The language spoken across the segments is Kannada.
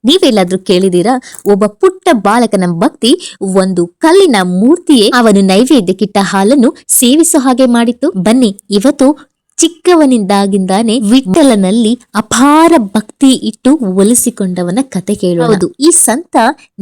ನೀವೆಲ್ಲಾದ್ರೂ ಕೇಳಿದೀರಾ? ಒಬ್ಬ ಪುಟ್ಟ ಬಾಲಕನ ಭಕ್ತಿ ಒಂದು ಕಲ್ಲಿನ ಮೂರ್ತಿಯೇ ಅವನು ನೈವೇದ್ಯಕ್ಕಿಟ್ಟ ಹಾಲನ್ನು ಸೇವಿಸೋ ಹಾಗೆ ಮಾಡಿತ್ತು. ಬನ್ನಿ ಇವತ್ತು ಚಿಕ್ಕವನಿಂದಾಗಿಂದಾನೆ ವಿಠಲನಲ್ಲಿ ಅಪಾರ ಭಕ್ತಿ ಇಟ್ಟು ಒಲಿಸಿಕೊಂಡವನ ಕತೆ ಕೇಳೋಣ. ಈ ಸಂತ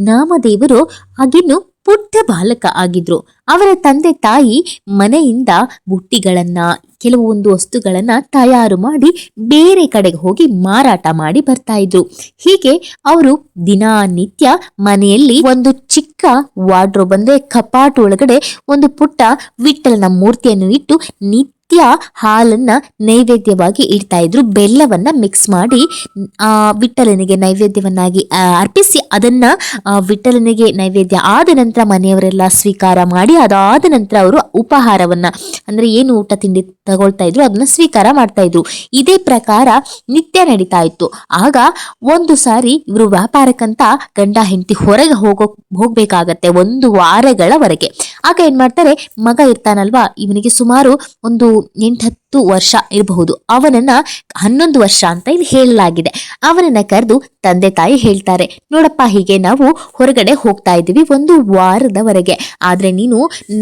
ನಾಮದೇವರು ಆಗಿನ್ನು ಪುಟ್ಟ ಬಾಲಕ ಆಗಿದ್ರು. ಅವರ ತಂದೆ ತಾಯಿ ಮನೆಯಿಂದ ಬುಟ್ಟಿಗಳನ್ನ ಕೆಲವೊಂದು ವಸ್ತುಗಳನ್ನ ತಯಾರು ಮಾಡಿ ಬೇರೆ ಕಡೆಗೆ ಹೋಗಿ ಮಾರಾಟ ಮಾಡಿ ಬರ್ತಾ ಇದ್ರು. ಹೀಗೆ ಅವರು ದಿನನಿತ್ಯ ಮನೆಯಲ್ಲಿ ಒಂದು ಚಿಕ್ಕ ವಾರ್ಡ್ರೋಬ್ ಅಂದ್ರೆ ಕಪಾಟು ಒಳಗಡೆ ಒಂದು ಪುಟ್ಟ ವಿಠಲನ ಮೂರ್ತಿಯನ್ನು ಇಟ್ಟು ನಿತ್ಯ ಹಾಲನ್ನ ನೈವೇದ್ಯವಾಗಿ ಇಡ್ತಾ ಇದ್ರು. ಬೆಲ್ಲವನ್ನ ಮಿಕ್ಸ್ ಮಾಡಿ ವಿಠಲನಿಗೆ ನೈವೇದ್ಯವನ್ನಾಗಿ ಅರ್ಪಿಸಿ ಅದನ್ನ ವಿಠಲನಿಗೆ ನೈವೇದ್ಯ ಆದ ನಂತರ ಮನೆಯವರೆಲ್ಲ ಸ್ವೀಕಾರ ಮಾಡಿ ಅದಾದ ನಂತರ ಅವರು ಉಪಹಾರವನ್ನ ಅಂದ್ರೆ ಏನು ಊಟ ತಿಂಡಿ ತಗೊಳ್ತಾ ಇದ್ರು ಅದನ್ನ ಸ್ವೀಕಾರ ಮಾಡ್ತಾ ಇದ್ರು. ಇದೇ ಪ್ರಕಾರ ನಿತ್ಯ ನಡೀತಾ ಇತ್ತು. ಆಗ ಒಂದು ಸಾರಿ ಇವರು ವ್ಯಾಪಾರಕ್ಕಂತ ಗಂಡ ಹೆಂಡತಿ ಹೊರಗೆ ಹೋಗ್ಬೇಕಾಗತ್ತೆ 1 ವಾರಗಳವರೆಗೆ. ಆಗ ಏನ್ ಮಾಡ್ತಾರೆ, ಮಗ ಇರ್ತಾನಲ್ವಾ, ಇವನಿಗೆ ಸುಮಾರು ಒಂದು 8-10 ವರ್ಷ ಇರಬಹುದು. ಅವನನ್ನ 11 ವರ್ಷ ಅಂತ ಇಲ್ಲಿ ಹೇಳಲಾಗಿದೆ. ಅವನನ್ನ ಕರೆದು ತಂದೆ ತಾಯಿ ಹೇಳ್ತಾರೆ, ನೋಡಪ್ಪ ಹೀಗೆ ನಾವು ಹೊರಗಡೆ ಹೋಗ್ತಾ ಇದ್ದೀವಿ 1 ವಾರದವರೆಗೆ. ಆದ್ರೆ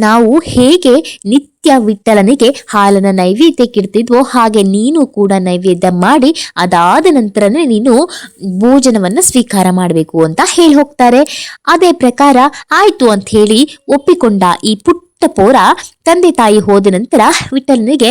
ನಾವು ಹೇಗೆ ನಿತ್ಯ ವಿಠಲನಿಗೆ ಹಾಲನ್ನ ನೈವೇದ್ಯಕ್ಕೆ ಇಡ್ತಿದ್ವೋ ಹಾಗೆ ನೀನು ಕೂಡ ನೈವೇದ್ಯ ಮಾಡಿ ಅದಾದ ನಂತರನೇ ನೀನು ಭೋಜನವನ್ನ ಸ್ವೀಕಾರ ಮಾಡಬೇಕು ಅಂತ ಹೇಳಿ ಹೋಗ್ತಾರೆ. ಅದೇ ಪ್ರಕಾರ ಆಯ್ತು ಅಂತ ಹೇಳಿ ಒಪ್ಪಿಕೊಂಡ ಈ ಪುಟ್ಟ ಪೋರ ತಂದೆ ತಾಯಿ ಹೋದ ನಂತರ ವಿಠಲನಿಗೆ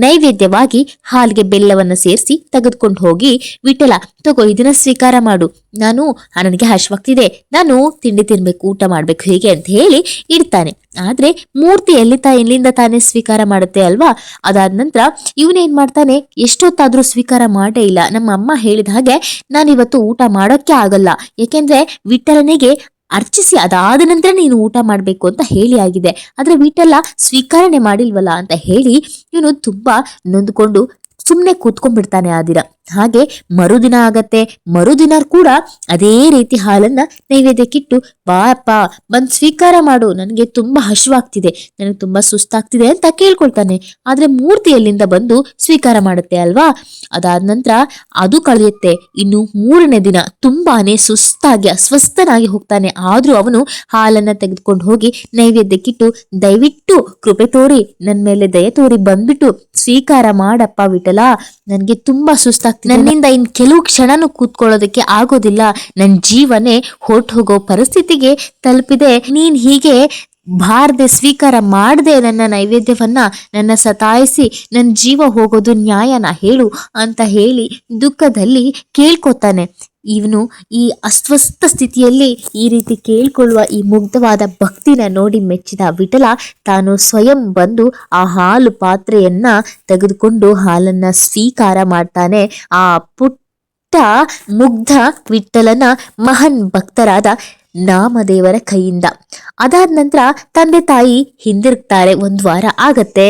ನೈವೇದ್ಯವಾಗಿ ಹಾಲಿಗೆ ಬೆಲ್ಲವನ್ನು ಸೇರಿಸಿ ತೆಗೆದುಕೊಂಡು ಹೋಗಿ, ವಿಠಲ ತಗೋ ಇದನ್ನ ಸ್ವೀಕಾರ ಮಾಡು, ನನಗೆ ಹಶ್ವಾಗ್ತಿದೆ, ನಾನು ತಿಂಡಿ ತಿನ್ಬೇಕು, ಊಟ ಮಾಡ್ಬೇಕು ಹೀಗೆ ಅಂತ ಹೇಳಿ ಇಡ್ತಾನೆ. ಆದ್ರೆ ಮೂರ್ತಿ ಎಲ್ಲಿಂದ ತಾನೇ ಸ್ವೀಕಾರ ಮಾಡುತ್ತೆ ಅಲ್ವಾ. ಅದಾದ ನಂತರ ಇವನೇನ್ ಮಾಡ್ತಾನೆ, ಎಷ್ಟೊತ್ತಾದ್ರೂ ಸ್ವೀಕಾರ ಮಾಡೇ ಇಲ್ಲ. ನಮ್ಮ ಅಮ್ಮ ಹೇಳಿದ ಹಾಗೆ ನಾನಿವತ್ತು ಊಟ ಮಾಡೋಕ್ಕೆ ಆಗಲ್ಲ, ಯಾಕೆಂದ್ರೆ ವಿಠಲನಿಗೆ ಅರ್ಚಿಸಿ ಅದಾದ ನಂತರ ನೀನು ಊಟ ಮಾಡ್ಬೇಕು ಅಂತ ಹೇಳಿ ಆಗಿದೆ. ಆದ್ರೆ ವಿಠಲ ಸ್ವೀಕರಣೆ ಮಾಡಿಲ್ವಲ್ಲ ಅಂತ ಹೇಳಿ ಇವನು ತುಂಬಾ ನೊಂದ್ಕೊಂಡು ಸುಮ್ನೆ ಕೂತ್ಕೊಂಡ್ಬಿಡ್ತಾನೆ ಆ ದಿನ. ಹಾಗೆ ಮರುದಿನ ಆಗತ್ತೆ. ಮರುದಿನ ಕೂಡ ಅದೇ ರೀತಿ ಹಾಲನ್ನ ನೈವೇದ್ಯಕ್ಕಿಟ್ಟು, ಬಾಪ್ಪ ಬಂದ್ ಸ್ವೀಕಾರ ಮಾಡು, ನನಗೆ ತುಂಬಾ ಹಶ್ವಾಗ್ತಿದೆ, ನನಗೆ ತುಂಬಾ ಸುಸ್ತಾಗ್ತಿದೆ ಅಂತ ಕೇಳ್ಕೊಳ್ತಾನೆ. ಆದ್ರೆ ಮೂರ್ತಿ ಎಲ್ಲಿಂದ ಬಂದು ಸ್ವೀಕಾರ ಮಾಡುತ್ತೆ ಅಲ್ವಾ. ಅದಾದ ನಂತರ ಅದು ಕಳೆಯುತ್ತೆ. ಇನ್ನು 3ನೇ ದಿನ ತುಂಬಾನೇ ಸುಸ್ತಾಗಿ ಅಸ್ವಸ್ಥನಾಗಿ ಹೋಗ್ತಾನೆ. ಆದ್ರೂ ಅವನು ಹಾಲನ್ನ ತೆಗೆದುಕೊಂಡು ಹೋಗಿ ನೈವೇದ್ಯಕ್ಕಿಟ್ಟು, ದಯವಿಟ್ಟು ಕೃಪೆ ತೋರಿ ನನ್ನ ಮೇಲೆ ದಯ ತೋರಿ ಬಂದ್ಬಿಟ್ಟು ಸ್ವೀಕಾರ ಮಾಡಪ್ಪ ವಿಠಲ, ನನ್ಗೆ ತುಂಬಾ ಸುಸ್ತಾಗ್ತಿದೆ, ನನ್ನಿಂದ ಇನ್ ಕೆಲವು ಕ್ಷಣನೂ ಕೂತ್ಕೊಳ್ಳೋದಕ್ಕೆ ಆಗೋದಿಲ್ಲ, ನನ್ ಜೀವನೇ ಹೊರಟು ಪರಿಸ್ಥಿತಿಗೆ ತಲುಪಿದೆ, ನೀನ್ ಹೀಗೆ ಬಾರದೆ ಸ್ವೀಕಾರ ಮಾಡದೆ ನನ್ನ ನೈವೇದ್ಯವನ್ನ ನನ್ನ ಸತಾಯಿಸಿ ನನ್ನ ಜೀವ ಹೋಗೋದು ನ್ಯಾಯನ ಹೇಳು ಅಂತ ಹೇಳಿ ದುಃಖದಲ್ಲಿ ಕೇಳ್ಕೊತಾನೆ. ಇವನು ಈ ಅಸ್ವಸ್ಥ ಸ್ಥಿತಿಯಲ್ಲಿ ಈ ರೀತಿ ಕೇಳ್ಕೊಳ್ಳುವ ಈ ಮುಗ್ಧವಾದ ಭಕ್ತಿನ ನೋಡಿ ಮೆಚ್ಚಿದ ವಿಠಲ ತಾನು ಸ್ವಯಂ ಬಂದು ಆ ಹಾಲು ಪಾತ್ರೆಯನ್ನ ತೆಗೆದುಕೊಂಡು ಹಾಲನ್ನ ಸ್ವೀಕಾರ ಮಾಡ್ತಾನೆ. ಆ ಪುಟ್ಟ ಮುಗ್ಧ ವಿಠಲನ ಮಹಾನ್ ಭಕ್ತರಾದ ನಾಮದೇವರ ಕೈಯಿಂದ. ಅದಾದ ನಂತರ ತಂದೆ ತಾಯಿ ಹಿಂದಿರುಗ್ತಾರೆ. 1 ವಾರ ಆಗತ್ತೆ.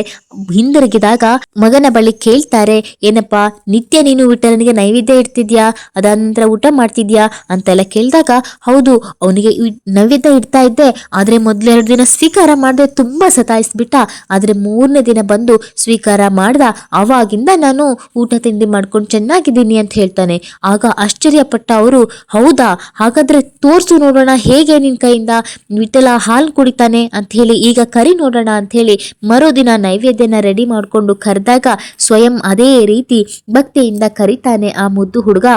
ಹಿಂದಿರುಗಿದಾಗ ಮಗನ ಬಳಿ ಕೇಳ್ತಾರೆ, ಏನಪ್ಪಾ ನಿತ್ಯ ನೀನು ವಿಠಲನಿಗೆ ನೈವೇದ್ಯ ಇಡ್ತಿದ್ಯಾ, ಅದಾದ ನಂತರ ಊಟ ಮಾಡ್ತಿದ್ಯಾ ಅಂತೆಲ್ಲ ಕೇಳಿದಾಗ, ಹೌದು ಅವನಿಗೆ ನೈವೇದ್ಯ ಇಡ್ತಾ ಇದ್ದೆ, ಆದ್ರೆ ಮೊದ್ಲೆರಡು ದಿನ ಸ್ವೀಕಾರ ಮಾಡದೆ ತುಂಬಾ ಸತಾಯಿಸ್ಬಿಟ್ಟ, ಆದ್ರೆ 3ನೇ ದಿನ ಬಂದು ಸ್ವೀಕಾರ ಮಾಡ್ದ, ಅವಾಗಿಂದ ನಾನು ಊಟ ತಿಂಡಿ ಮಾಡ್ಕೊಂಡು ಚೆನ್ನಾಗಿದ್ದೀನಿ ಅಂತ ಹೇಳ್ತಾನೆ. ಆಗ ಆಶ್ಚರ್ಯಪಟ್ಟ ಅವರು, ಹೌದಾ, ಹಾಗಾದ್ರೆ ತೋರ್ಸು ನೋಡೋಣ ಹೇಗೆ ನಿನ್ ಕೈಯಿಂದ ವಿಠಲ ಹಾಲು ಕುಡಿತಾನೆ ಅಂತ ಹೇಳಿ, ಈಗ ಕರಿ ನೋಡೋಣ ಅಂತ ಹೇಳಿ ಮರುದಿನ ನೈವೇದ್ಯನ ರೆಡಿ ಮಾಡ್ಕೊಂಡು ಕರೆದಾಗ ಸ್ವಯಂ ಅದೇ ರೀತಿ ಭಕ್ತಿಯಿಂದ ಕರಿತಾನೆ ಆ ಮುದ್ದು ಹುಡುಗ.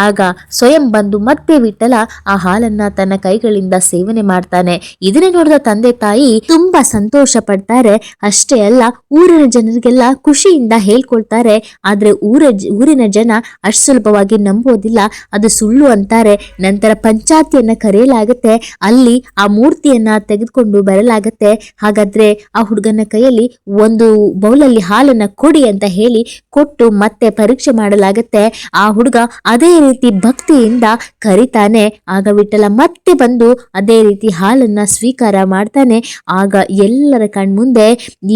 ಆಗ ಸ್ವಯಂ ಬಂದು ಮತ್ತೆ ವಿಠಲ ಆ ಹಾಲನ್ನ ತನ್ನ ಕೈಗಳಿಂದ ಸೇವನೆ ಮಾಡ್ತಾನೆ. ಇದನ್ನೇ ನೋಡಿದ ತಂದೆ ತಾಯಿ ತುಂಬಾ ಸಂತೋಷ ಪಡ್ತಾರೆ. ಅಷ್ಟೇ ಅಲ್ಲ, ಊರಿನ ಜನರಿಗೆಲ್ಲ ಖುಷಿಯಿಂದ ಹೇಳ್ಕೊಳ್ತಾರೆ. ಆದ್ರೆ ಊರಿನ ಜನ ಅಷ್ಟು ಸುಲಭವಾಗಿ ನಂಬೋದಿಲ್ಲ, ಅದು ಸುಳ್ಳು ಅಂತಾರೆ. ನಂತರ ಪಂಚಾಯತಿಯನ್ನ ಕರೆಯಲಾಗುತ್ತೆ. ಅಲ್ಲಿ ಆ ಮೂರ್ತಿಯನ್ನ ತೆಗೆದುಕೊಂಡು ಬರಲಾಗತ್ತೆ. ಹಾಗಾದ್ರೆ ಆ ಹುಡುಗನ ಕೈಯಲ್ಲಿ ಒಂದು ಬೌಲಲ್ಲಿ ಹಾಲನ್ನ ಕೊಡಿ ಅಂತ ಹೇಳಿ ಕೊಟ್ಟು ಮತ್ತೆ ಪರೀಕ್ಷೆ ಮಾಡಲಾಗತ್ತೆ. ಆ ಹುಡುಗ ಅದೇ ರೀತಿ ಭಕ್ತಿಯಿಂದ ಕರಿತಾನೆ. ಆಗ ವಿಠಲ ಮತ್ತೆ ಬಂದು ಅದೇ ರೀತಿ ಹಾಲನ್ನ ಸ್ವೀಕಾರ ಮಾಡ್ತಾನೆ. ಆಗ ಎಲ್ಲರ ಕಣ್ಮುಂದೆ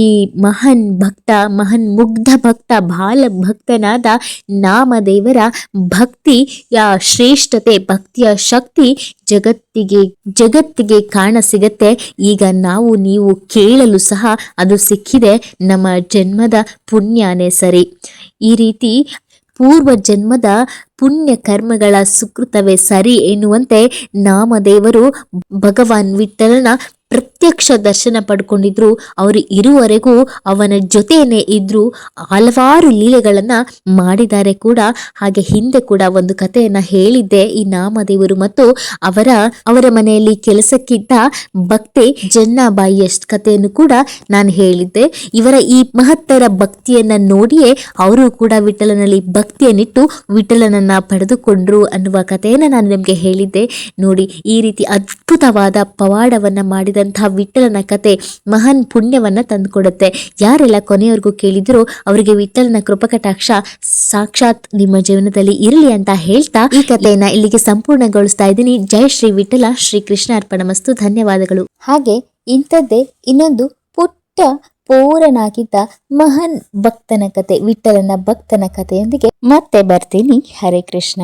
ಈ ಮಹಾನ್ ಮುಗ್ಧ ಭಕ್ತ ಬಾಲ ಭಕ್ತನಾದ ನಾಮದೇವರ ಭಕ್ತಿಯ ಶ್ರೇಷ್ಠತೆ, ಭಕ್ತಿಯ ಶಕ್ತಿ ಜಗತ್ತಿಗೆ ಕಾಣ ಸಿಗತ್ತೆ. ಈಗ ನೀವು ಕೇಳಲು ಸಹ ಅದು ಸಿಕ್ಕಿದೆ. ನಮ್ಮ ಜನ್ಮದ ಪುಣ್ಯನೇ ಸರಿ. ಈ ರೀತಿ ಪೂರ್ವ ಜನ್ಮದ ಪುಣ್ಯ ಕರ್ಮಗಳ ಸುಕೃತವೇ ಸರಿ ಎನ್ನುವಂತೆ ನಾಮದೇವರು ಭಗವಾನ್ ವಿಠಲನ ಪ್ರತ್ಯಕ್ಷ ದರ್ಶನ ಪಡ್ಕೊಂಡಿದ್ರು. ಅವರು ಇರುವರೆಗೂ ಅವನ ಜೊತೆಯೇ ಇದ್ರು, ಹಲವಾರು ಲೀಲೆಗಳನ್ನ ಮಾಡಿದ್ದಾರೆ ಕೂಡ. ಹಾಗೆ ಹಿಂದೆ ಕೂಡ ಒಂದು ಕಥೆಯನ್ನ ಹೇಳಿದ್ದೆ. ಈ ನಾಮದೇವರು ಮತ್ತು ಅವರ ಮನೆಯಲ್ಲಿ ಕೆಲಸಕ್ಕಿದ್ದ ಭಕ್ತೆ ಜನ್ನಾಬಾಯಿಯ ಕಥೆಯನ್ನು ಕೂಡ ನಾನು ಹೇಳಿದ್ದೆ. ಇವರ ಈ ಮಹತ್ತರ ಭಕ್ತಿಯನ್ನ ನೋಡಿಯೇ ಅವರು ಕೂಡ ವಿಠಲನಲ್ಲಿ ಭಕ್ತಿಯನ್ನಿಟ್ಟು ವಿಠಲನನ್ನ ಪಡೆದುಕೊಂಡ್ರು ಅನ್ನುವ ಕಥೆಯನ್ನ ನಾನು ನಿಮಗೆ ಹೇಳಿದ್ದೆ. ನೋಡಿ, ಈ ರೀತಿ ಅದ್ಭುತವಾದ ಪವಾಡವನ್ನ ಮಾಡಿದಂತಹ ವಿಠಲನ ಕತೆ ಮಹಾನ್ ಪುಣ್ಯವನ್ನ ತಂದುಕೊಡುತ್ತೆ. ಯಾರೆಲ್ಲ ಕೊನೆಯವರೆಗೂ ಕೇಳಿದ್ರು ಅವರಿಗೆ ವಿಠಲನ ಕೃಪಕಟಾಕ್ಷ ಸಾಕ್ಷಾತ್ ನಿಮ್ಮ ಜೀವನದಲ್ಲಿ ಇರಲಿ ಅಂತ ಹೇಳ್ತಾ ಈ ಕಥೆಯನ್ನ ಇಲ್ಲಿಗೆ ಸಂಪೂರ್ಣಗೊಳಿಸ್ತಾ ಇದ್ದೀನಿ. ಜೈ ಶ್ರೀ ವಿಠಲ, ಶ್ರೀ ಕೃಷ್ಣ ಅರ್ಪಣಮಸ್ತು. ಧನ್ಯವಾದಗಳು. ಹಾಗೆ ಇಂಥದ್ದೇ ಇನ್ನೊಂದು ಪುಟ್ಟ ಪೂರನಾಗಿದ್ದ ಮಹಾನ್ ಭಕ್ತನ ಕತೆ, ವಿಠಲನ ಭಕ್ತನ ಕಥೆಯೊಂದಿಗೆ ಮತ್ತೆ ಬರ್ತೀನಿ. ಹರೇ ಕೃಷ್ಣ.